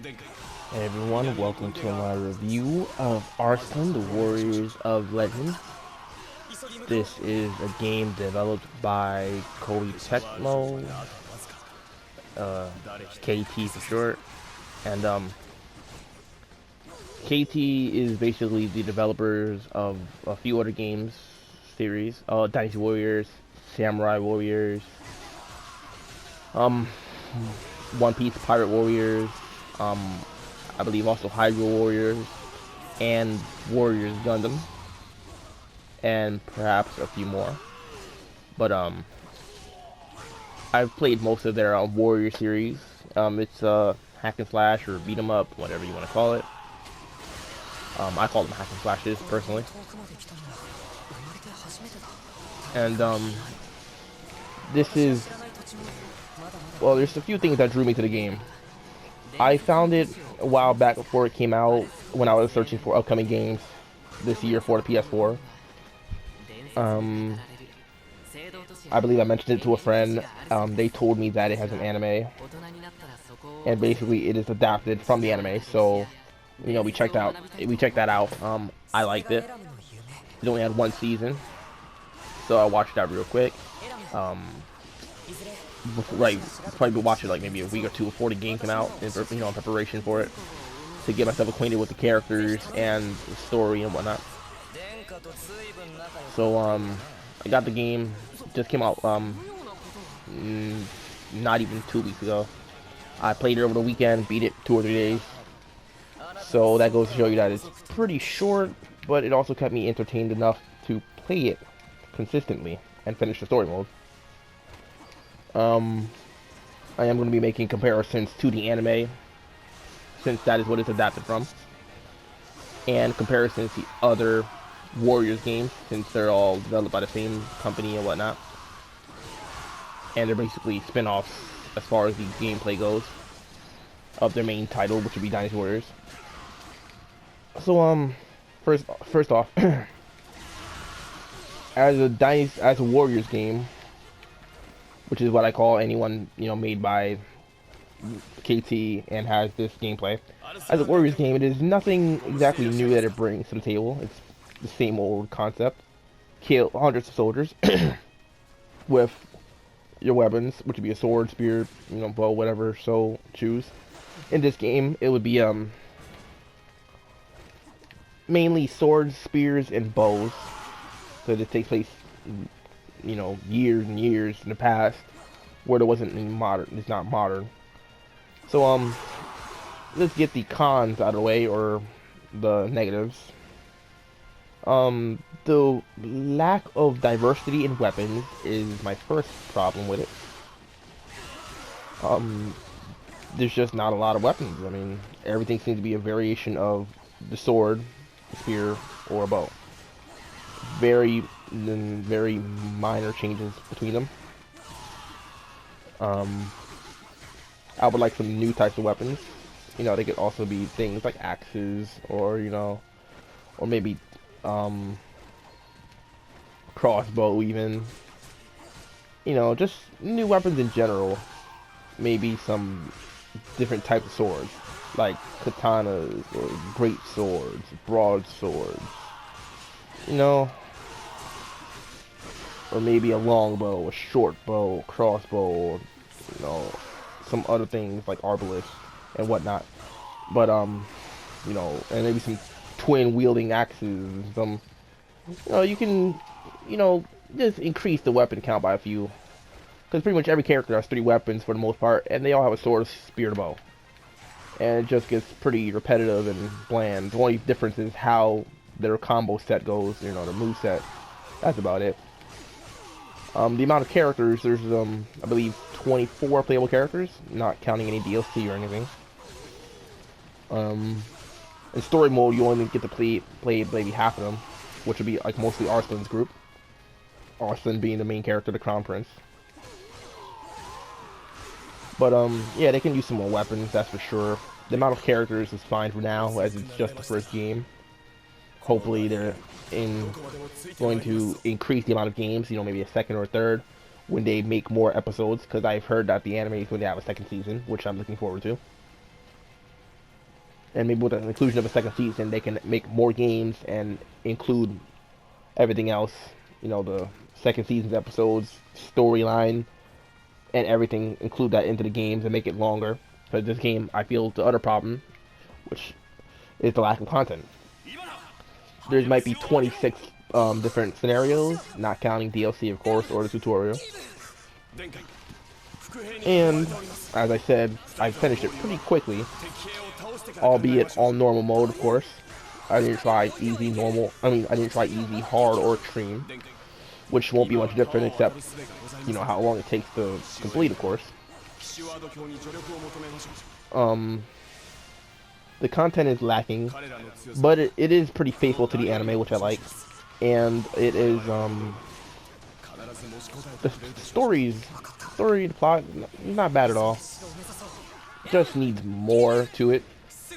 Hey everyone, welcome to my review of Arslan, the Warriors of Legend. This is a game developed by Koei Tecmo, uh, KT for short, and KT is basically the developers of a few other games series, Dynasty Warriors, Samurai Warriors, um, One Piece Pirate Warriors, um, I believe also Hydro Warriors, and Warriors Gundam, and perhaps a few more. But I've played most of their Warrior series. It's hack and slash or beat 'em up, whatever you want to call it. I call them hack and slashes personally. And this is well, there's a few things that drew me to the game. I found it a while back before it came out when I was searching for upcoming games this year for the PS4. Um, I believe I mentioned it to a friend. They told me that it has an anime, and basically it is adapted from the anime. So, we checked that out. I liked it. It only had one season, so I watched that real quick. Um, probably watch it like maybe a week or two before the game came out, in preparation for it, to get myself acquainted with the characters and the story and whatnot. So I got the game. Just came out not even 2 weeks ago. I played it over the weekend, beat it 2 or 3 days. So that goes to show you that it's pretty short, but it also kept me entertained enough to play it consistently and finish the story mode. I am going to be making comparisons to the anime, since that is what it's adapted from, and comparisons to other Warriors games, since they're all developed by the same company and whatnot. And they're basically spin-offs as far as the gameplay goes of their main title, which would be Dynasty Warriors. So first off, as a Warriors game, which is what I call anyone made by KT and has this gameplay. As a Warriors game, it is nothing exactly new that it brings to the table. It's the same old concept. Kill hundreds of soldiers with your weapons, which would be a sword, spear, bow, whatever, so choose. In this game, it would be mainly swords, spears, and bows. So this takes place, years and years in the past, where there wasn't any modern. It's not modern. So let's get the cons out of the way, or the negatives. The lack of diversity in weapons is my first problem with it. There's just not a lot of weapons. I mean, everything seems to be a variation of the sword, the spear, or a bow. Very minor changes between them. I would like some new types of weapons. They could also be things like axes, or or maybe crossbow even. Just new weapons in general. Maybe some different types of swords, like katanas or great swords, broadswords. Or maybe a longbow, a short bow, crossbow, some other things like arbalest and whatnot. But and maybe some twin wielding axes. Some, you can, just increase the weapon count by a few, because pretty much every character has 3 weapons for the most part, and they all have a sword, spear, and bow. And it just gets pretty repetitive and bland. The only difference is how their combo set goes, their move set. That's about it. The amount of characters, there's I believe 24 playable characters, not counting any DLC or anything. In story mode, you only get to play maybe half of them, which would be like mostly Arslan's group. Arslan being the main character, the Crown Prince. But yeah, they can use some more weapons, that's for sure. The amount of characters is fine for now, as it's just the first game. Hopefully they're going to increase the amount of games, maybe a second or a third, when they make more episodes, because I've heard that the anime is going to have a second season, which I'm looking forward to. and maybe with the inclusion of a second season, they can make more games and include everything else. You know, the second season's episodes, storyline, and everything. Include that into the games and make it longer. Because this game, I feel, the other problem, which is the lack of content. There might be 26 different scenarios, not counting DLC, of course, or the tutorial. And, as I said, I finished it pretty quickly, albeit on normal mode, of course. I didn't try easy, normal, I didn't try easy, hard, or extreme, which won't be much different except, you know, how long it takes to complete, of course. The content is lacking, but it is pretty faithful to the anime, which I like. And it is, the story, the plot, not bad at all. Just needs more to it.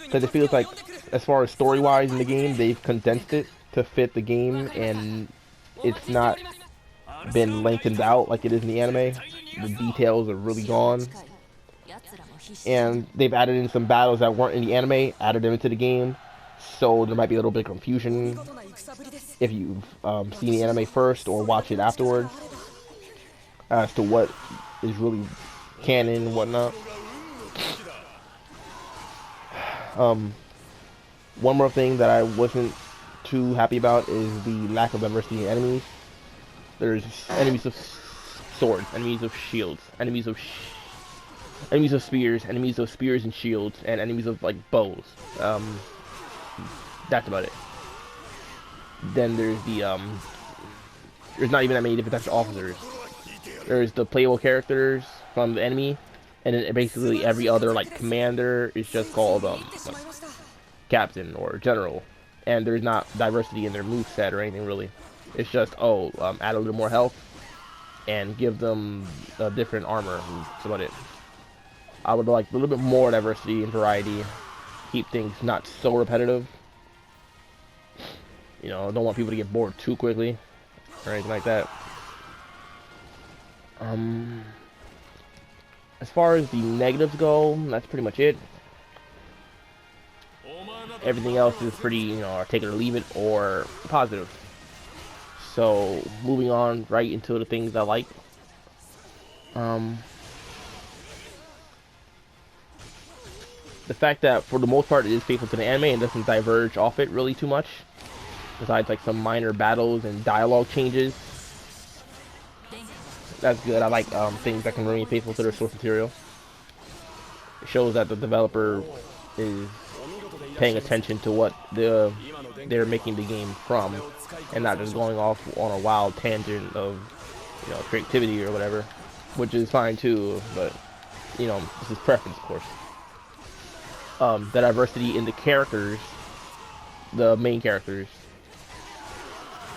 Because it feels like, as far as story-wise in the game, they've condensed it to fit the game, and it's not been lengthened out like it is in the anime. The details are really gone. And they've added in some battles that weren't in the anime, added them into the game, so there might be a little bit of confusion if you've seen the anime first or watch it afterwards as to what is really canon and whatnot. One more thing that I wasn't too happy about is the lack of diversity in enemies. There's enemies of swords, enemies of shields, enemies of spears, enemies of spears and shields, and enemies of like bows. That's about it. Then there's the there's not even that many different types of officers. There's the playable characters from the enemy, and then basically every other like commander is just called like, captain or general, and there's not diversity in their moveset or anything really. It's just add a little more health and give them a different armor. That's about it. I would like a little bit more diversity and variety. Keep things not so repetitive. You know, don't want people to get bored too quickly or anything like that. As far as the negatives go, that's pretty much it. Everything else is pretty, you know, take it or leave it or positive. So, moving on right into the things I like. The fact that, for the most part, it is faithful to the anime and doesn't diverge off it really too much. Besides, like, some minor battles and dialogue changes. That's good. I like things that can remain faithful to their source material. It shows that the developer is paying attention to what they're making the game from, and not just going off on a wild tangent of, you know, creativity or whatever, which is fine too, but, you know, this is preference, of course. The diversity in the characters, the main characters,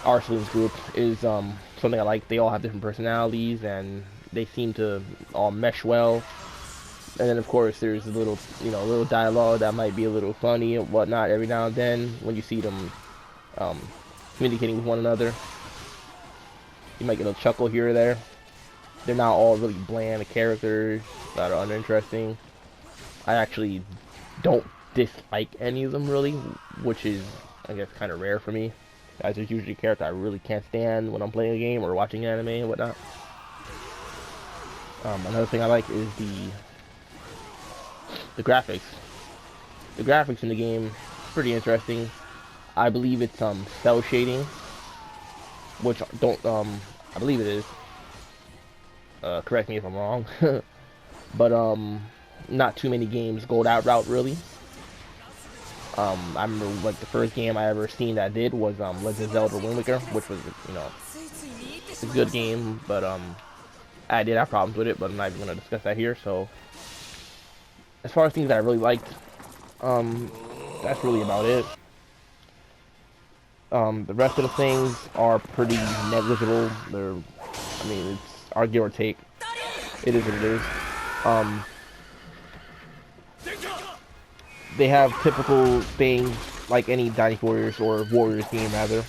Arslan's group, is something I like. They all have different personalities, and they seem to all mesh well. And then, of course, there's a little, you know, little dialogue that might be a little funny and whatnot every now and then when you see them communicating with one another. You might get a chuckle here or there. They're not all really bland characters that are uninteresting. I actually don't dislike any of them really, which is, I guess, kind of rare for me, as there's usually a character I really can't stand when I'm playing a game or watching anime and whatnot. Another thing I like is the graphics. The graphics in the game is pretty interesting. I believe it's cell shading, which I believe it is. Correct me if I'm wrong. But not too many games go that route really. I remember like the first game I ever seen that did was Legend of Zelda Wind Waker, which was, you know, a good game, but I did have problems with it, but I'm not even gonna discuss that here. So as far as things that I really liked, that's really about it. The rest of the things are pretty negligible. They're, I mean, it's our give or take. It is what it is. They have typical things like any Dynasty Warriors or Warriors game rather,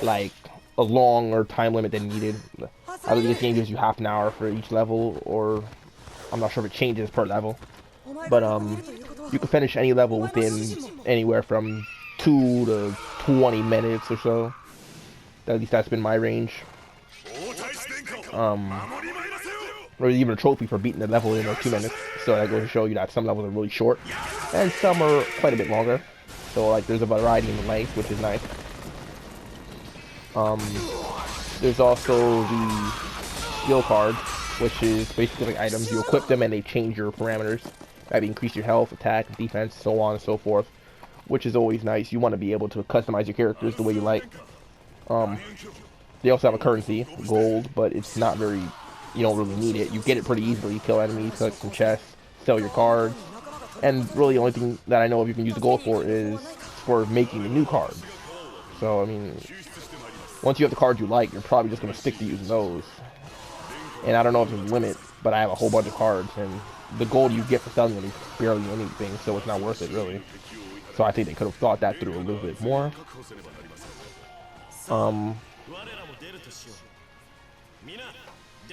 like a longer time limit than needed. I believe this game gives you half an hour for each level, or I'm not sure if it changes per level. But you can finish any level within anywhere from 2 to 20 minutes or so. At least that's been my range. Or even a trophy for beating the level in like 2 minutes. So that goes to show you that some levels are really short, and some are quite a bit longer. So like there's a variety in the length, which is nice. There's also the skill cards, which is basically like items. You equip them and they change your parameters. Maybe increase your health, attack, defense, so on and so forth, which is always nice. You want to be able to customize your characters the way you like. They also have a currency, gold, but it's not very, you don't really need it. You get it pretty easily. You kill enemies, collect some chests, sell your cards, and really the only thing that I know of you can use the gold for is for making the new cards. So, I mean, once you have the cards you like, you're probably just going to stick to using those. And I don't know if there's a limit, but I have a whole bunch of cards, and the gold you get for selling them is barely anything, so it's not worth it, really. So I think they could have thought that through a little bit more. And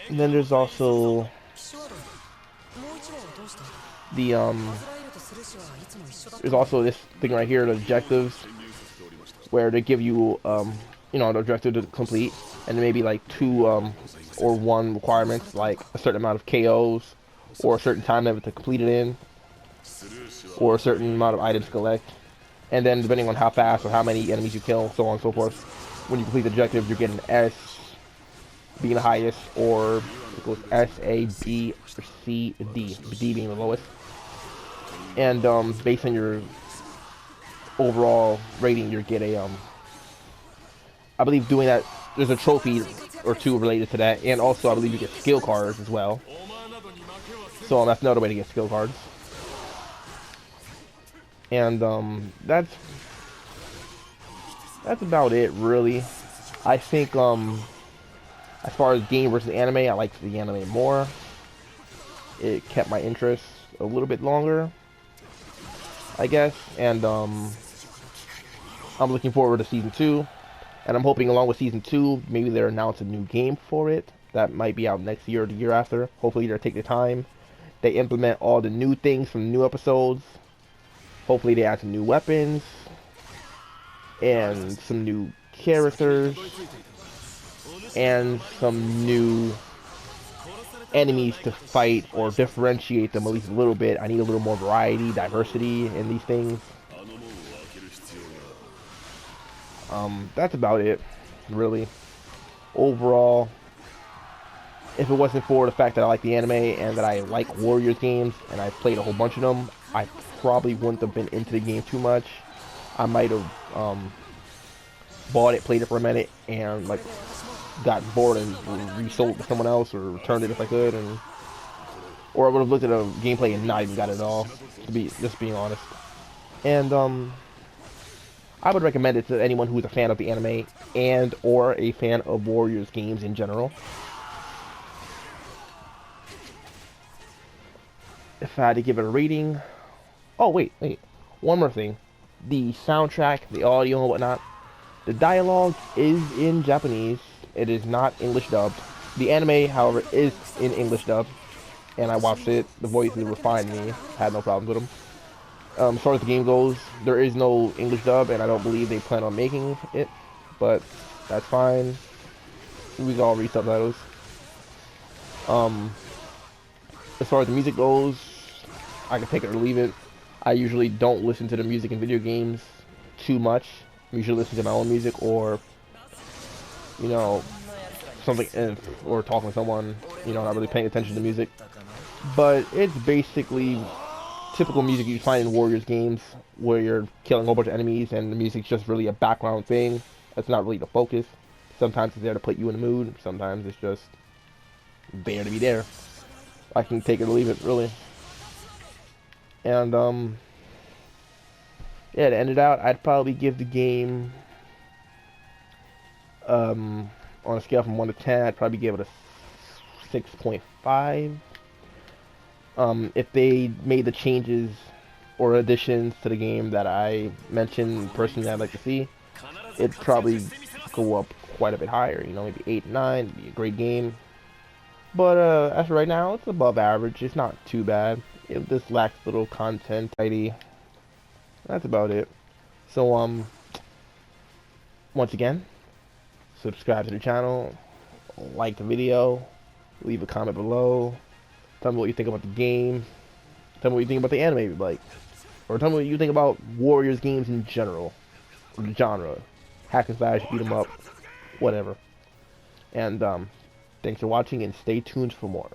then there's also the there's also this thing right here, the objectives, where they give you you know, the objective to complete, and maybe like 2 or 1 requirements, like a certain amount of KOs, or a certain time limit to complete it in, or a certain amount of items to collect. And then depending on how fast or how many enemies you kill, so on and so forth, when you complete the objective, you get an S being the highest, or it goes S, A, B, or C, D. D being the lowest. And based on your overall rating, you get a I believe doing that, there's a trophy or 2 related to that, and also I believe you get skill cards as well. So that's another way to get skill cards. And that's about it, really. I think as far as game versus anime, I liked the anime more. It kept my interest a little bit longer, I guess. And I'm looking forward to season 2. And I'm hoping along with season 2, maybe they'll announce a new game for it that might be out next year or the year after. Hopefully they'll take the time. They implement all the new things from the new episodes. Hopefully they add some new weapons and some new characters and some new enemies to fight, or differentiate them at least a little bit. I need a little more variety, diversity in these things. That's about it, really. Overall, if it wasn't for the fact that I like the anime and that I like Warriors games and I played a whole bunch of them, I probably wouldn't have been into the game too much. I might have bought it, played it for a minute, and like got bored and resold it to someone else, or returned it if I could, or I would have looked at a gameplay and not even got it at all, to be just being honest. And I would recommend it to anyone who's a fan of the anime and or a fan of Warriors games in general. If I had to give it a rating, oh wait, one more thing. The soundtrack, the audio and whatnot, the dialogue is in Japanese. It is not English dubbed. The anime, however, is in English dubbed, and I watched it. The voices were fine to me. Had no problems with them. As far as the game goes, there is no English dub, and I don't believe they plan on making it, but that's fine. We can all read subtitles. As far as the music goes, I can take it or leave it. I usually don't listen to the music in video games too much. I usually listen to my own music, or, you know, something, or talking to someone, you know, not really paying attention to music. But it's basically typical music you find in Warriors games, where you're killing a whole bunch of enemies and the music's just really a background thing. It's not really the focus. Sometimes it's there to put you in the mood. Sometimes it's just there to be there. I can take it or leave it, really. And yeah, to end it out, I'd probably give the game on a scale from 1 to 10, I'd probably give it a 6.5. If they made the changes or additions to the game that I mentioned personally I'd like to see, it'd probably go up quite a bit higher, you know, maybe 8, 9, it'd be a great game. But as for right now, it's above average. It's not too bad. If this lacks little content, ID. That's about it. So once again, subscribe to the channel, like the video, leave a comment below, tell me what you think about the game, tell me what you think about the anime, like, or tell me what you think about Warriors games in general, or the genre, hack and slash, beat 'em up, whatever. And thanks for watching, and stay tuned for more.